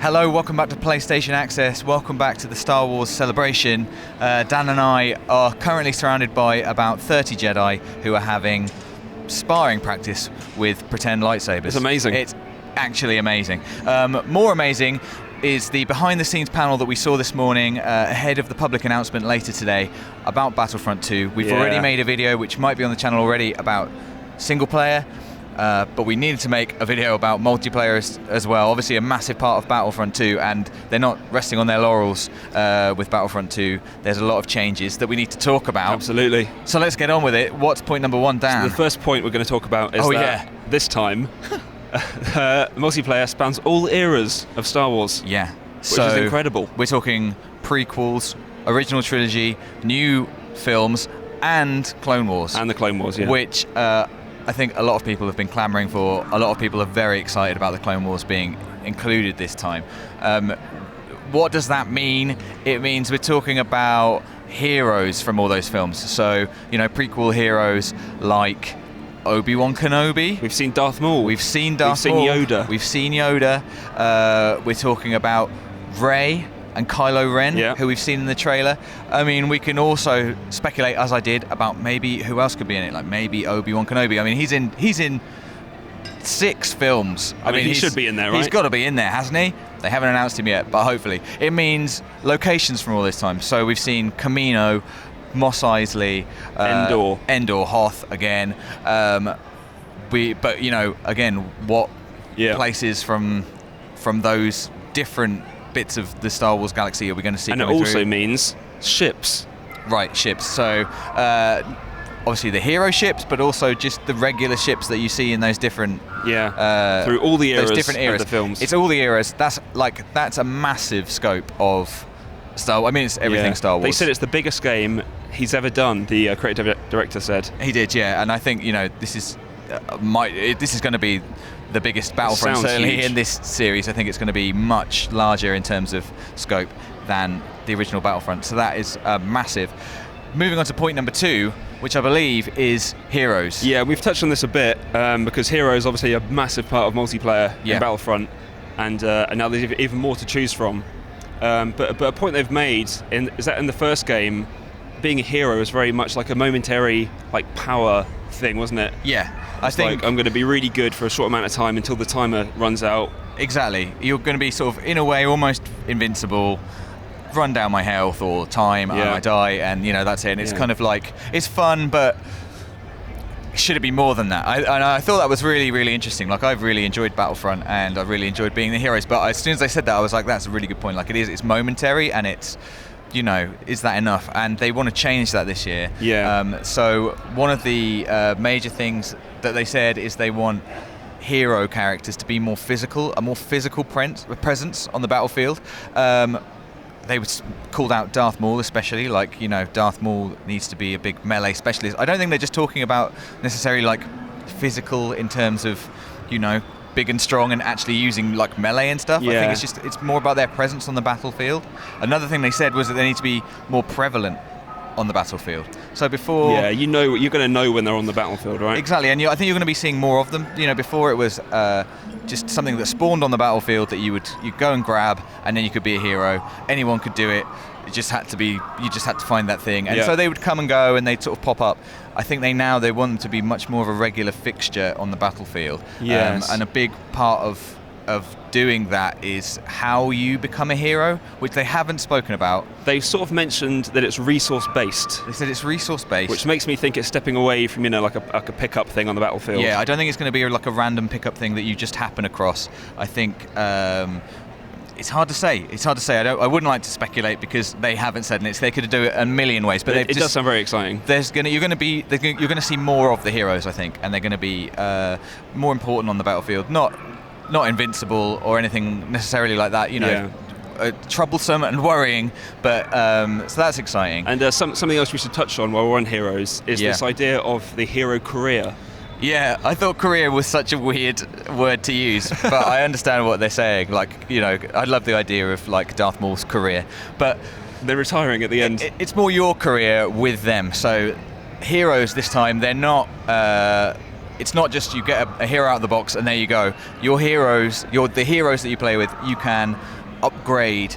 Hello, welcome back to PlayStation Access. Welcome back to the Star Wars celebration. Dan and I are currently surrounded by about 30 Jedi who are having sparring practice with pretend lightsabers. It's amazing. It's actually amazing. More amazing is the behind-the-scenes panel that we saw this morning ahead of the public announcement later today about Battlefront 2. We've already made a video, which might be on the channel already, about single player. But we needed to make a video about multiplayer as well. Obviously a massive part of Battlefront 2, and they're not resting on their laurels with Battlefront 2. There's a lot of changes that we need to talk about. Absolutely. So let's get on with it. What's point number one, Dan? So the first point we're going to talk about is this time, multiplayer spans all eras of Star Wars. Yeah. Which is incredible. We're talking prequels, original trilogy, new films, and Clone Wars. And the Clone Wars, yeah. Which I think a lot of people have been clamoring for. A lot of people are very excited about the Clone Wars being included this time. What does that mean? It means we're talking about heroes from all those films. So, you know, prequel heroes like Obi-Wan Kenobi. We've seen Darth Maul. We've seen Yoda. We've seen Yoda. We're talking about Rey and Kylo Ren, who we've seen in the trailer. I mean, we can also speculate, as I did, about maybe who else could be in it, like maybe Obi-Wan Kenobi. I mean, he's in 6 films. I mean, he should be in there, right? He's got to be in there, hasn't he? They haven't announced him yet, but hopefully. It means locations from all this time. So we've seen Kamino, Mos Eisley, Endor, Hoth again. But you know, again, what places from those different bits of the Star Wars galaxy are we going to see? And it also means ships. Right, ships. So obviously the hero ships, but also just the regular ships that you see in those different through all the eras, those different eras of the films. It's all the eras. That's a massive scope of Star Wars. I mean, it's everything Star Wars. They said it's the biggest game he's ever done. The creative director said he did, and I think, you know, this is going to be the biggest Battlefront, certainly in this series. I think it's going to be much larger in terms of scope than the original Battlefront. So that is massive. Moving on to point number 2, which I believe is heroes. Yeah, we've touched on this a bit because heroes obviously a massive part of multiplayer in Battlefront, and now there's even more to choose from. But a point they've made is that in the first game, being a hero is very much like a momentary power thing, wasn't it? Yeah. I think I'm going to be really good for a short amount of time until the timer runs out. Exactly. You're going to be sort of, in a way, almost invincible. Run down my health or time and I die, and you know, that's it. And it's kind of like, it's fun, but should it be more than that? I thought that was really, really interesting. Like, I've really enjoyed Battlefront and I really enjoyed being the heroes, but as soon as they said that, I was like, that's a really good point. Like, it's momentary, and it's, you know, is that enough? And they want to change that this year. So one of the major things that they said is they want hero characters to be more physical, a more physical presence on the battlefield. They called out Darth Maul especially, like, you know, Darth Maul needs to be a big melee specialist. I don't think they're just talking about necessarily like physical in terms of, you know, big and strong and actually using like melee and stuff. I think it's more about their presence on the battlefield. Another thing they said was that they need to be more prevalent on the battlefield. So before... Yeah, you know, you're going to know when they're on the battlefield, right? Exactly, and I think you're going to be seeing more of them. You know, before it was just something that spawned on the battlefield that you go and grab, and then you could be a hero. Anyone could do it. You just had to find that thing. And so they would come and go, and they'd sort of pop up. I think they want them to be much more of a regular fixture on the battlefield. Yes. And a big part of doing that is how you become a hero, which they haven't spoken about. They sort of mentioned that it's resource-based. They said it's resource-based. Which makes me think it's stepping away from, you know, like a pickup thing on the battlefield. Yeah, I don't think it's going to be like a random pickup thing that you just happen across. I think it's hard to say. I wouldn't like to speculate because they haven't said, and they could do it a million ways. But it does sound very exciting. You're going to see more of the heroes, I think, and they're going to be more important on the battlefield. Not invincible or anything necessarily like that, you know, troublesome and worrying, but so that's exciting. And something else we should touch on while we're on heroes is this idea of the hero career. Yeah, I thought career was such a weird word to use, but I understand what they're saying. Like, you know, I love the idea of like Darth Maul's career, but they're retiring at the end. It's more your career with them. So heroes this time, they're not it's not just you get a hero out of the box and there you go. The heroes that you play with, you can upgrade,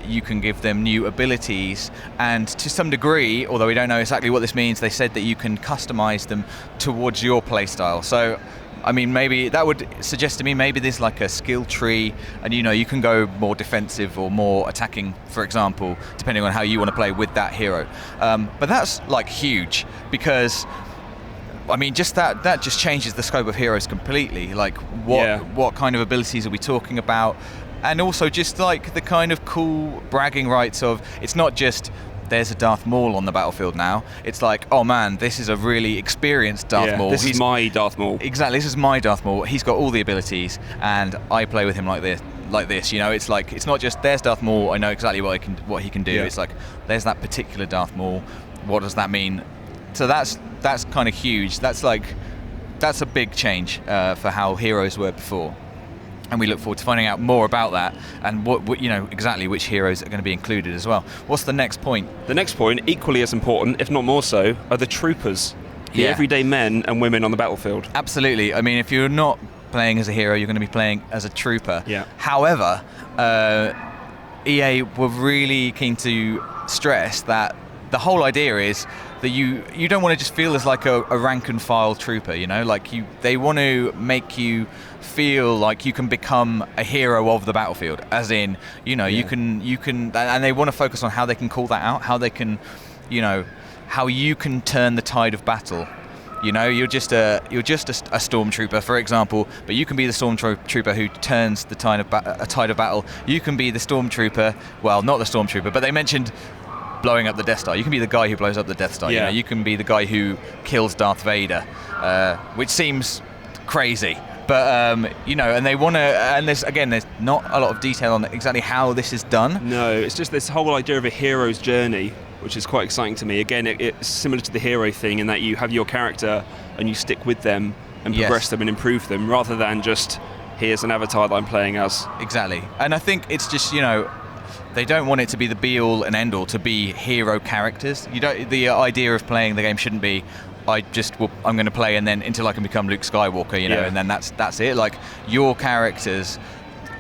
you can give them new abilities, and to some degree, although we don't know exactly what this means, they said that you can customize them towards your playstyle. So I mean, maybe that would suggest to me maybe there's like a skill tree, and you can go more defensive or more attacking, for example, depending on how you want to play with that hero. But that's like huge, because I mean, just that just changes the scope of heroes completely. Like what kind of abilities are we talking about? And also just like the kind of cool bragging rights of, it's not just there's a Darth Maul on the battlefield now. It's like, oh man, this is a really experienced Darth Maul. This is my Darth Maul. Exactly, this is my Darth Maul. He's got all the abilities, and I play with him like this. It's like, it's not just there's Darth Maul, I know exactly what he can do. It's like there's that particular Darth Maul. What does that mean? So that's kind of huge. That's a big change for how heroes were before. And we look forward to finding out more about that and what exactly which heroes are going to be included as well. What's the next point? The next point, equally as important, if not more so, are the troopers, the everyday men and women on the battlefield. Absolutely. I mean, if you're not playing as a hero, you're going to be playing as a trooper. Yeah. However, EA were really keen to stress that the whole idea is that you don't want to just feel as like a rank and file trooper, like they want to make you feel like you can become a hero of the battlefield, as in, you can, and they want to focus on how they can call that out, how they can, how you can turn the tide of battle. You're just a stormtrooper, for example, but you can be the stormtrooper who turns the tide of battle. You can be the stormtrooper, well, not the stormtrooper, but they mentioned blowing up the Death Star. You can be the guy who blows up the Death Star. You can be the guy who kills Darth Vader, which seems crazy. But and they want to, and there's not a lot of detail on exactly how this is done. No, it's just this whole idea of a hero's journey, which is quite exciting to me. Again, it's similar to the hero thing in that you have your character and you stick with them and progress them and improve them, rather than just here's an avatar that I'm playing as. Exactly, and I think it's just they don't want it to be the be-all and end-all to be hero characters. The idea of playing the game shouldn't be, I'm going to play and then until I can become Luke Skywalker, and then that's it. Like, your characters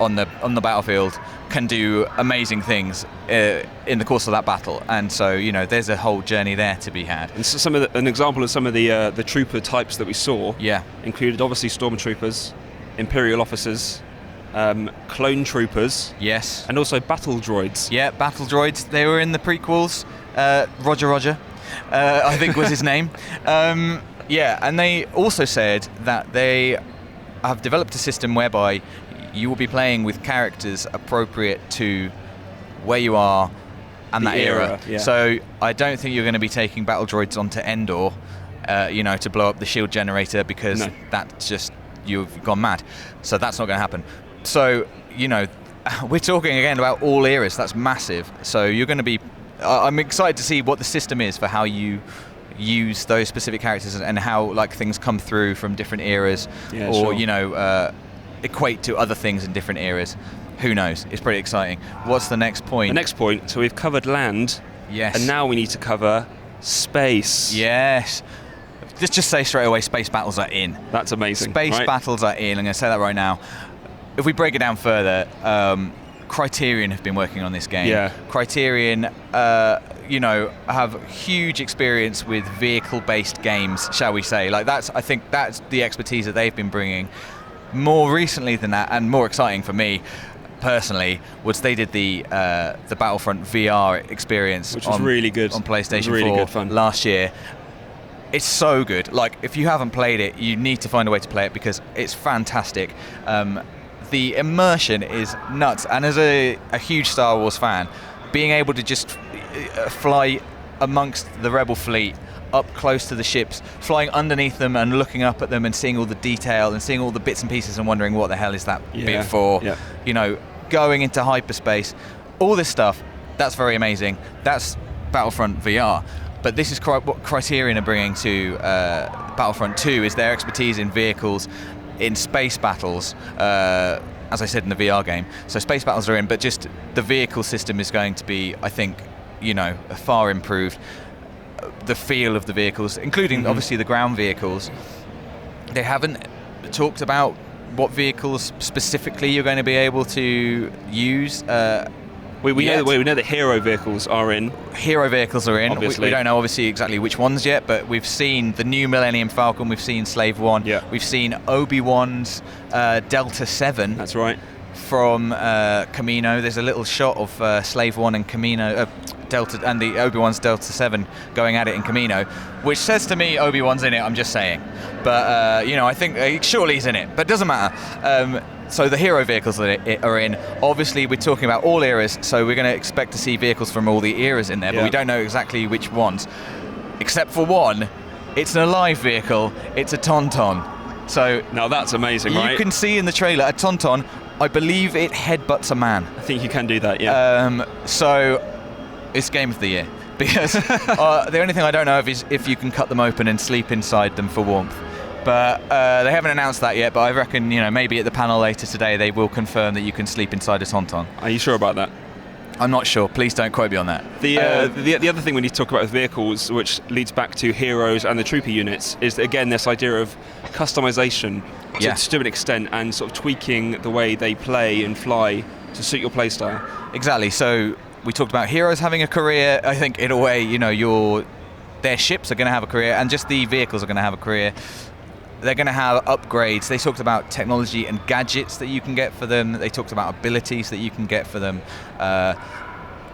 on the battlefield can do amazing things in the course of that battle, and so there's a whole journey there to be had. And so an example of some of the trooper types that we saw included obviously stormtroopers, Imperial officers, clone troopers, and also battle droids. Battle droids. They were in the prequels. Roger, I think was his name. And they also said that they have developed a system whereby you will be playing with characters appropriate to where you are and that era. So I don't think you're going to be taking battle droids onto Endor, to blow up the shield generator, because that's just, you've gone mad. So that's not going to happen. So, we're talking again about all eras. That's massive. So you're going to be... I'm excited to see what the system is for how you use those specific characters and how things come through from different eras, equate to other things in different eras. Who knows? It's pretty exciting. What's the next point? The next point. So we've covered land. Yes. And now we need to cover space. Yes. Let's just say straight away, space battles are in. That's amazing. Space battles are in. I'm going to say that right now. If we break it down further, Criterion have been working on this game. Yeah. Criterion, have huge experience with vehicle-based games, shall we say? I think that's the expertise that they've been bringing. More recently than that, and more exciting for me personally, was they did the Battlefront VR experience, which was really good on PlayStation really 4 good fun. Last year. It's so good. If you haven't played it, you need to find a way to play it because it's fantastic. The immersion is nuts, and as a huge Star Wars fan, being able to just fly amongst the Rebel fleet, up close to the ships, flying underneath them and looking up at them and seeing all the detail and seeing all the bits and pieces and wondering what the hell is that bit for, going into hyperspace, all this stuff, that's very amazing. That's Battlefront VR. But this is what Criterion are bringing to Battlefront 2, is their expertise in vehicles, in space battles, as I said, in the VR game. So space battles are in, but just the vehicle system is going to be, I think, far improved. The feel of the vehicles, including obviously the ground vehicles, They haven't talked about what vehicles specifically you're going to be able to use. We know that hero vehicles are in. Hero vehicles are in. Obviously. We don't know obviously exactly which ones yet, but we've seen the new Millennium Falcon, we've seen Slave One, we've seen Obi-Wan's Delta 7. That's right. From Camino. There's a little shot of Slave One and Camino, Delta, and the Obi-Wan's Delta 7 going at it in Camino, which says to me Obi-Wan's in it, I'm just saying. But, I think surely he's in it, but it doesn't matter. So the hero vehicles that are in, obviously we're talking about all eras, so we're going to expect to see vehicles from all the eras in there, but we don't know exactly which ones. Except for one, it's an alive vehicle, it's a Tauntaun. So now that's amazing, right? You can see in the trailer a Tauntaun, I believe it headbutts a man. I think you can do that, yeah. So it's game of the year, because the only thing I don't know is if you can cut them open and sleep inside them for warmth. But they haven't announced that yet, but I reckon, maybe at the panel later today they will confirm that you can sleep inside a Tauntaun. Are you sure about that? I'm not sure. Please don't quote me on that. The other thing we need to talk about with vehicles, which leads back to heroes and the trooper units, is again this idea of customization to an extent, and sort of tweaking the way they play and fly to suit your playstyle. Exactly. So we talked about heroes having a career. I think in a way, their ships are going to have a career, and just the vehicles are going to have a career. They're going to have upgrades. They talked about technology and gadgets that you can get for them. They talked about abilities that you can get for them.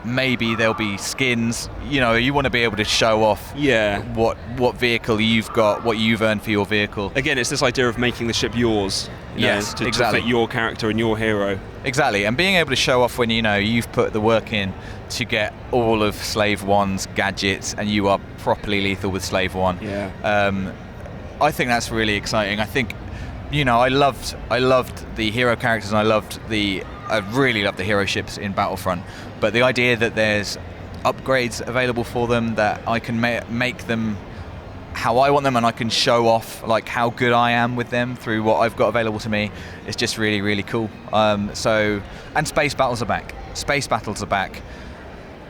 Maybe there'll be skins. You want to be able to show off what vehicle you've got, what you've earned for your vehicle. Again, it's this idea of making the ship yours. Exactly. To fit your character and your hero. Exactly, and being able to show off when you've put the work in to get all of Slave One's gadgets and you are properly lethal with Slave One. Yeah. I think that's really exciting. I think, I loved the hero characters, and I really loved the hero ships in Battlefront. But the idea that there's upgrades available for them, that I can make them how I want them, and I can show off how good I am with them through what I've got available to me, is just really, really cool. And space battles are back. Space battles are back.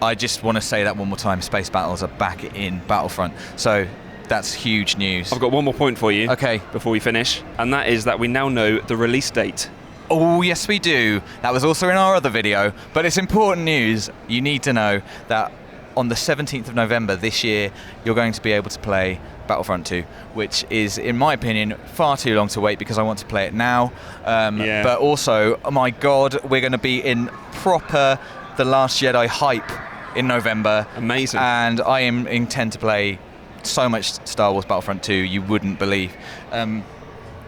I just want to say that one more time. Space battles are back in Battlefront. So that's huge news. I've got one more point for you. Okay. Before we finish, and that is that we now know the release date. Oh, yes, we do. That was also in our other video, but it's important news. You need to know that on the 17th of November this year, you're going to be able to play Battlefront 2, which is, in my opinion, far too long to wait, because I want to play it now. But also, oh my God, we're going to be in proper The Last Jedi hype in November. Amazing. And I intend to play so much Star Wars Battlefront 2 you wouldn't believe.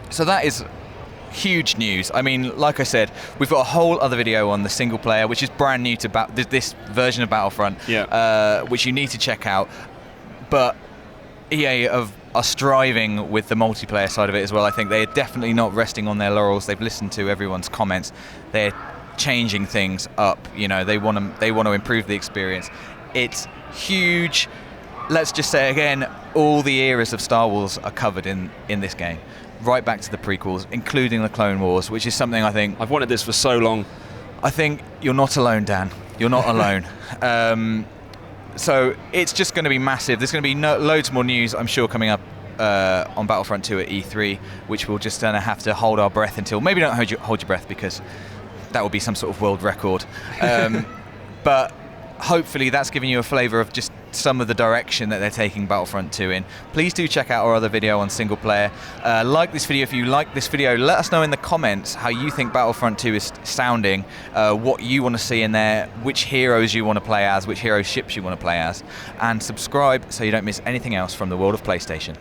So that is huge news. I mean, like I said, we've got a whole other video on the single player, which is brand new to this version of Battlefront, which you need to check out. But EA are striving with the multiplayer side of it as well. I think they're definitely not resting on their laurels. They've listened to everyone's comments. They're changing things up. They want to improve the experience. It's huge. Let's just say again, all the eras of Star Wars are covered in this game, right back to the prequels, including the Clone Wars, which is something I think I've wanted this for so long. I think you're not alone, Dan. You're not alone. So it's just going to be massive. There's going to be loads more news, I'm sure, coming up on Battlefront 2 at E3, which we'll just have to hold our breath until. Maybe don't hold your breath, because that would be some sort of world record. But hopefully that's giving you a flavour of just some of the direction that they're taking Battlefront 2 in. Please do check out our other video on single player. Like this video if you like this video. Let us know in the comments how you think Battlefront 2 is sounding, what you want to see in there, which heroes you want to play as, which hero ships you want to play as, and subscribe so you don't miss anything else from the world of PlayStation.